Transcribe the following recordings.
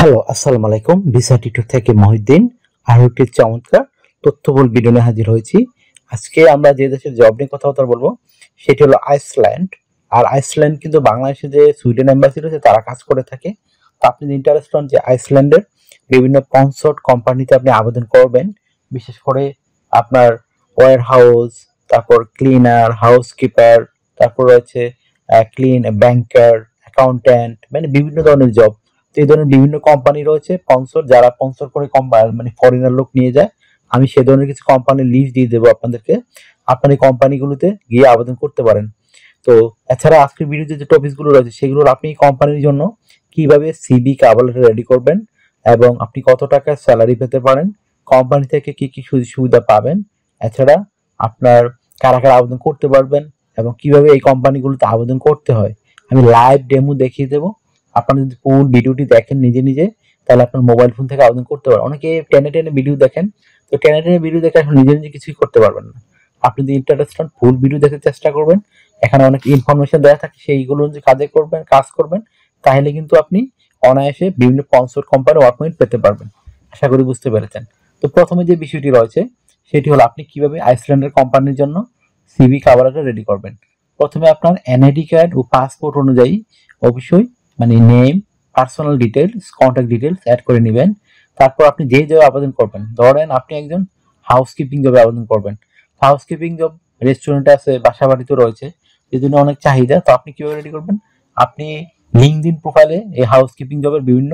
Hello, আসসালামু আলাইকুম। Visa tutor থেকে মহিউদ্দিন আরও একটি চমৎকার তথ্যবহুল ভিডিও নিয়ে হাজির হয়েছি। আজকে আমরা যে দেশের জব নিয়ে কথাবার্তা বলবো সেটি হলো আইসল্যান্ড। আর আইসল্যান্ড কিন্তু বাংলাদেশে যে সুইডেন এম্বাসি রয়েছে তারা কাজ করে থাকে। তো আপনি ইন্টারেস্ট হন যে আইসল্যান্ডের বিভিন্ন কনসার্ট কোম্পানিতে আপনি আবেদন করবেন, বিশেষ করে আপনার ওয়্যার হাউস, তারপর ক্লিনার, হাউসকিপার, তারপর রয়েছে ক্লিন ব্যাংকার, অ্যাকাউন্ট্যান্ট, মানে বিভিন্ন ধরনের জব। এই ধরনের বিভিন্ন কোম্পানি রয়েছে স্পন্সর, যারা স্পন্সর করে মানে ফরেনার লোক নিয়ে যায়। আমি সে ধরনের কিছু কোম্পানির লিস্ট দিয়ে দেবো আপনাদেরকে, আপনার এই কোম্পানিগুলোতে গিয়ে আবেদন করতে পারেন। তো এছাড়া আজকের ভিডিওতে যে টপিকসগুলো রয়েছে সেগুলো আপনি কোম্পানির জন্য কিভাবে সিভি কভার লেটার রেডি করবেন এবং আপনি কত টাকা স্যালারি পেতে পারেন, কোম্পানি থেকে কি কি সুযোগ সুবিধা পাবেন, এছাড়া আপনার কারা কারা আবেদন করতে পারবেন এবং কিভাবে এই কোম্পানিগুলোতে আবেদন করতে হয় আমি লাইভ ডেমো দেখিয়ে দেবো। আপনারা যদি ফুল ভিডিওটি দেখেন নিজে নিজে, তাহলে আপনার মোবাইল ফোন থেকে আবেদন করতে পারেন। অনেকে টেনে টেনে ভিডিও দেখেন, তো টেনে টেনে ভিডিও দেখে এখন নিজে নিজে কিছুই করতে পারবেন না। আপনি যদি ইন্টারেস্ট হন ফুল ভিডিও দেখতে চেষ্টা করবেন, এখানে অনেক ইনফরমেশন দেওয়া থাকে, সেইগুলো যদি কাজ করবেন তাহলে কিন্তু আপনি অনায়াসে বিভিন্ন স্পন্সর কোম্পানি ওয়ার্ক পারমিট পেতে পারবেন। আশা করি বুঝতে পেরেছেন। তো প্রথমে যে বিষয়টি রয়েছে সেটি হলো আপনি কিভাবে আইসল্যান্ডের কোম্পানির জন্য সিভি কভারটা রেডি করবেন। প্রথমে আপনার এনআইডি কার্ড ও পাসপোর্ট অনুযায়ী অবশ্যই মানে name, personal details, contact details add করে নেবেন। তারপর আপনি যে জবে আবেদন করবেন, ধরেন আপনি একজন হাউসকিপিং জবে আবেদন করবেন। হাউসকিপিং জব রেস্টুরেন্ট আছে, বাসা বাড়িতে রয়েছে, এই জন্য অনেক চাহিদা। তো আপনি কিভাবে রেডি করবেন, আপনি লিঙ্কডইন প্রোফাইলে এই হাউসকিপিং জবের বিভিন্ন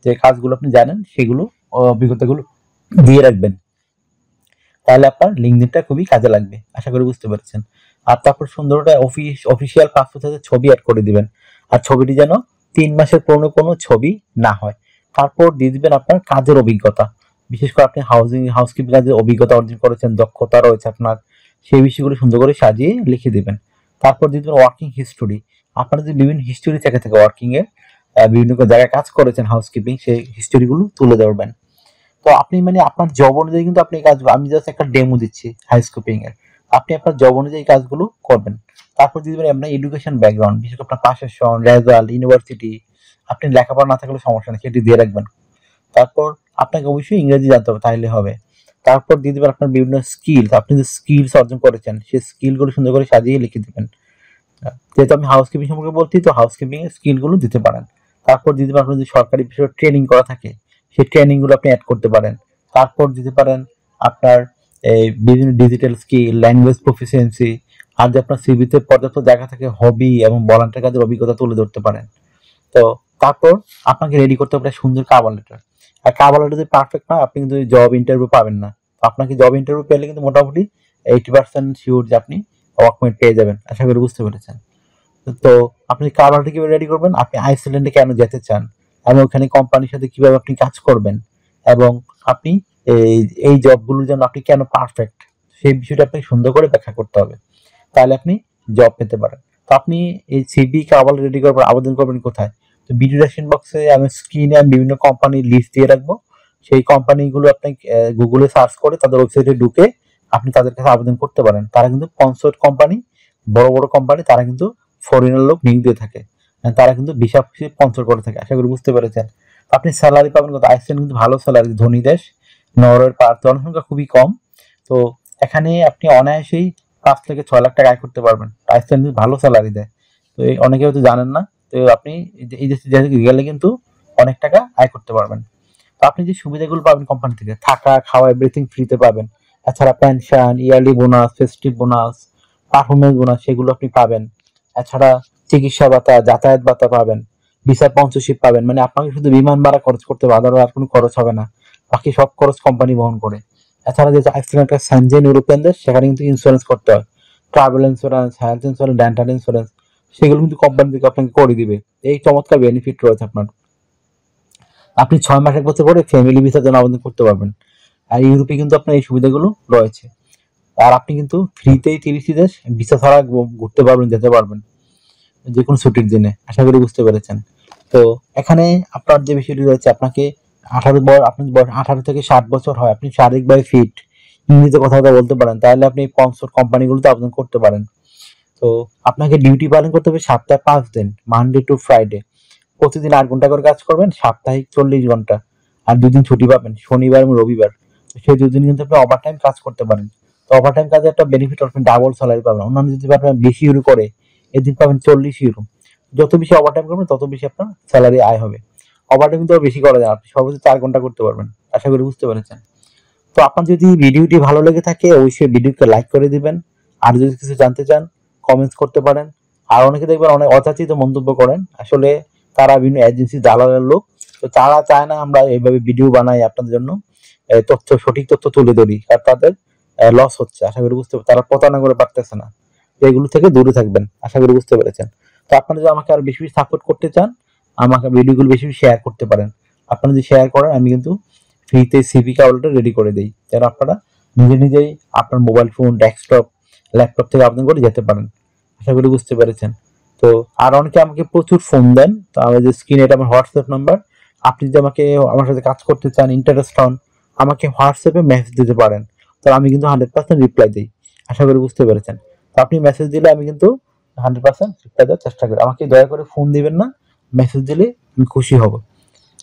যে কাজগুলো আপনি জানেন সেগুলো অভিজ্ঞতাগুলো দিয়ে রাখবেন, তাহলে আপনার লিঙ্কডইনটা খুবই কাজে লাগবে। আশা করি বুঝতে পেরেছেন। আর তারপর সুন্দর একটা অফিসিয়াল পাসপোর্ট সাথে ছবি অ্যাড করে দিবেন, আর ছবিটি যেন 3 মাসের পুরনো কোনো ছবি না হয়। তারপর দিয়ে দিবেন আপনার কাজের অভিজ্ঞতা, বিশেষ করে আপনি হাউসকিপিং কাজের অভিজ্ঞতা অর্জন করেছেন, দক্ষতা রয়েছে আপনার, সেই বিষয়গুলো সুন্দর করে সাজিয়ে লিখে দিবেন। তারপর দিয়ে দিবেন ওয়ার্কিং হিস্টোরি, আপনার যদি বিভিন্ন হিস্টোরি থেকে ওয়ার্কিং এর বিভিন্ন জায়গায় কাজ করেছেন হাউসকিপিং, সেই হিস্টোরিগুলো তুলে ধরবেন। তো আপনি মানে আপনার জব অনুযায়ী কিন্তু আপনি কাজ, আমি জাস্ট একটা ডেমো দিচ্ছি হাউসকিপিং এর, আপনি আপনার জব অনুযায়ী কাজগুলো করবেন। তারপর দিয়ে দিবেন আপনার এডুকেশন ব্যাকগ্রাউন্ড, বিশেষ করে আপনার পাশের সন, রেজাল্ট, ইউনিভার্সিটি, আপনি লেখাপড়া না থাকলে সমস্যা নেই, সেটি দিয়ে রাখবেন। তারপর আপনাকে অবশ্যই ইংরেজি জানতে হবে, তাহলে হবে। তারপর দিয়ে দিবেন আপনার বিভিন্ন স্কিলস, আপনি যে স্কিলস অর্জন করেছেন সেই স্কিলগুলো সুন্দর করে সাজিয়ে লিখে দিবেন। যেহেতু আমি হাউসকিপিং সম্পর্কে বলছি, তো হাউসকিপিং এর স্কিলগুলো দিতে পারেন। তারপর দিতে পারেন আপনার যদি সরকারি বিষয়ে ট্রেনিং করা থাকে সেই ট্রেনিং গুলো আপনি অ্যাড করতে পারেন। তারপর দিতে পারেন আপনার এই বিভিন্ন ডিজিটাল স্কিল, ল্যাঙ্গুয়েজ প্রফিসিয়েন্সি, আর যে আপনার সিভিতে পর্যাপ্ত জায়গা থাকে হবি এবং ভলান্টিয়ার কাজের অভিজ্ঞতা তুলে ধরতে পারেন। তো তারপর আপনাকে রেডি করতে হবে সুন্দর কাভার লেটার। আর কাভার লেটার যদি পারফেক্ট না, আপনি কিন্তু জব ইন্টারভিউ পাবেন না। তো আপনাকে জব ইন্টারভিউ পেলে কিন্তু মোটামুটি 80% শিওর যে আপনি ওয়ার্ক পারমিট পেয়ে যাবেন। আশা করি বুঝতে পেরেছেন। তো আপনি কাভারটা কিভাবে রেডি করবেন, আপনি আইসল্যান্ডে কেন যেতে চান এবং ওখানে কোম্পানির সাথে কিভাবে আপনি কাজ করবেন এবং আপনি এই এই জবগুলোর জন্য আপনি কেন পারফেক্ট, সেই বিষয়টা আপনাকে সুন্দর করে ব্যাখ্যা করতে হবে, তাহলে আপনি জব পেতে পারেন। তো আপনি এই সিভি কাভার রেডি করবেন, আবেদন করবেন কোথায়? তো ভিডিও ডেসক্রিপশন বক্সে আমি স্ক্রিনে বিভিন্ন কোম্পানির লিস্ট দিয়ে রাখবো। সেই কোম্পানিগুলো আপনি গুগলে সার্চ করে তাদের ওয়েবসাইটে ঢুকে আপনি তাদের কাছে আবেদন করতে পারেন। তারা কিন্তু স্পন্সর্ড কোম্পানি, বড় বড় কোম্পানি, তারা কিন্তু ফরেনার লোক নিয়োগ দিয়ে থাকে, তারা কিন্তু ভিসা স্পন্সর করে থাকে। আশা করি বুঝতে পেরেছেন। আপনি স্যালারি পাবেন কত, আইসল্যান্ড কিন্তু ভালো স্যালারি, ধনী দেশ, নরওয়ের জনসংখ্যা খুবই কম। তো এখানে আপনি অনায়াসেই 5 থেকে 6 লাখ টাকা আয় করতে পারবেন। আইসল্যান্ড কিন্তু ভালো স্যালারি দেয়, তো এই অনেকে হয়তো জানেন না। তো আপনি এই দেশে গেলে কিন্তু অনেক টাকা আয় করতে পারবেন। তো আপনি যে সুবিধাগুলো পাবেন কোম্পানি থেকে, থাকা খাওয়া এভরিথিং ফ্রিতে পাবেন। এছাড়া pension, yearly bonus, festive bonus, performance bonus, সেগুলো আপনি পাবেন। এছাড়া চিকিৎসা ভাতা, যাতায়াত ভাতা পাবেন, ভিসা স্পন্সরশিপ পাবেন, মানে আপনাকে শুধু বিমান ভাড়া খরচ করতে হবে, আদারওয়াইজ আর কোনো খরচ হবে না, বাকি সব খরচ কোম্পানি বহন করে। এছাড়া যেহেতু আইসল্যান্ড একটা সেনজেন ইউরোপিয়ান দেশ, সেখানে কিন্তু ইন্স্যুরেন্স করতে হয়, travel insurance, health insurance, dental insurance, সেগুলো কিন্তু কোম্পানি থেকে আপনাকে করে দিবে। এই চমৎকার বেনিফিট রয়েছে আপনার। আপনি 6 মাস 1 বছর পরে ফ্যামিলি ভিসার জন্য আবেদন করতে পারবেন। আর ইউরোপে কিন্তু আপনার এই সুবিধাগুলো রয়েছে। আর আপনি কিন্তু ফ্রিতেই 30টি দেশ ভিসা ছাড়া ঘুরতে পারবেন, যেতে পারবেন যে কোনো ছুটির দিনে। আশা করি বুঝতে পেরেছেন। তো এখানে আপনার যে বিষয়টি রয়েছে, আপনাকে 18 আপনার বয়স 18 থেকে 60 বছর হয়, আপনি শারীরিকভাবে ফিট, ইংরেজিতে কথা বলতে পারেন, তাহলে আপনি স্পন্সর কোম্পানিগুলোতে আবেদন করতে পারেন। তো আপনাকে ডিউটি পালন করতে হবে সপ্তাহে 5 দিন, মানডে টু ফ্রাইডে। প্রতিদিন 8 ঘন্টা করে কাজ করবেন, সাপ্তাহিক 40 ঘন্টা, আর 2 দিন ছুটি পাবেন, শনিবার এবং রবিবার। সেই 2 দিন কিন্তু আপনি ওভার টাইম কাজ করতে পারেন। তো ওভার টাইম কাজে একটা বেনিফিট, আপনি ডাবল স্যালারি পাবেন। অন্যান্য যদি আপনার 20 ইউরো করে, এদিন পাবেন 40 ইউরো। যত বেশি ওভার টাইম করবেন তত বেশি আপনার স্যালারি আয় হবে। ওভার টাইম কিন্তু বেশি করা যায়, আপনি সর্বোচ্চ 4 ঘন্টা করতে পারবেন। আশা করি বুঝতে পেরেছেন। তো আপনার যদি ভিডিওটি ভালো লেগে থাকে অবশ্যই ভিডিওকে লাইক করে দিবেন। আর যদি কিছু জানতে চান কমেন্টস করতে পারেন। আর অনেকে দেখবেন অনেক অযাচিত মন্তব্য করেন, আসলে তারা বিভিন্ন এজেন্সি দালালের লোক। তো তারা চায় না আমরা এইভাবে ভিডিও বানাই আপনাদের জন্য, সঠিক তথ্য তুলে ধরি, আর তাদের লস হচ্ছে। আশা করি বুঝতে, তারা প্রতারণা করে পারতেছে না। তো এগুলো থেকে দূরে থাকবেন, আশা করি বুঝতে পেরেছেন। তো আপনারা যদি আমাকে আরো বেশি বেশি সাপোর্ট করতে চান, আমাকে ভিডিওগুলো বেশি বেশি শেয়ার করতে পারেন। আপনারা যদি শেয়ার করেন আমি কিন্তু ফ্রিতে সিভি কাউন্টার রেডি করে দেই, যেন আপনারা নিজেই আপনার মোবাইল ফোন, ডেস্কটপ, ল্যাপটপ থেকে আবেদন করে যেতে পারেন। আশা করি বুঝতে পেরেছেন। তো আর অনেকে আমাকে প্রচুর ফোন দেন, তো আমার যে স্ক্রিনে এটা আমার হোয়াটসঅ্যাপ নাম্বার। আপনি যদি আমাকে আমার সাথে কাজ করতে চান, ইন্টারেস্ট হন, আমাকে হোয়াটসঅ্যাপে মেসেজ দিতে পারেন। তো আমি কিন্তু 100% রিপ্লাই দিই। আশা করি বুঝতে পেরেছেন। তো আপনি মেসেজ দিলে আমি কিন্তু 100% রিপ্লাই দেওয়ার চেষ্টা করি। আমাকে দয়া করে ফোন দিবেন না, মেসেজ দিলে আমি খুশি হব।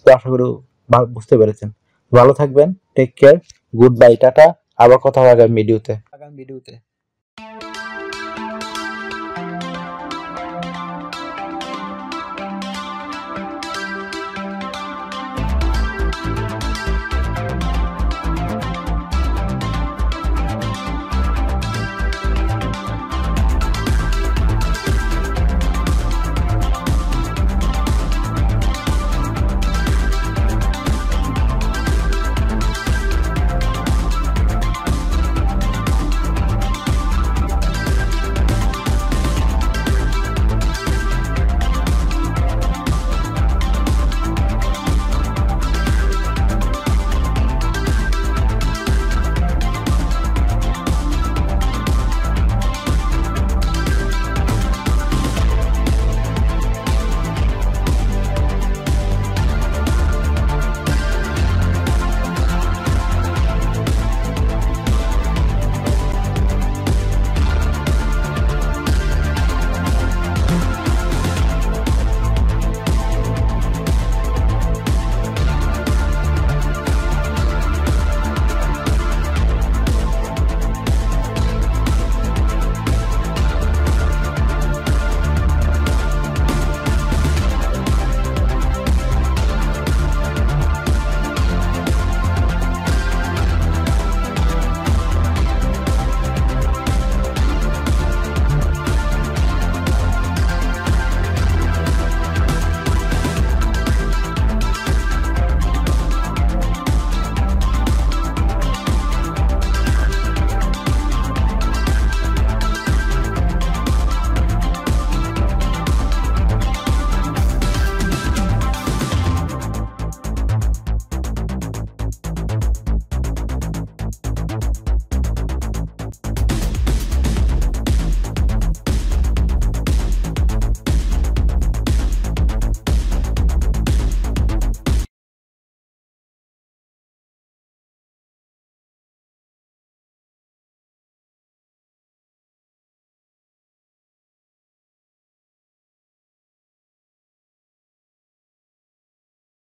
তো আশা করি বুঝতে পেরেছেন। ভালো থাকবেন, take care, goodbye, tata. আবার কথা হবে আগামী ভিডিওতে।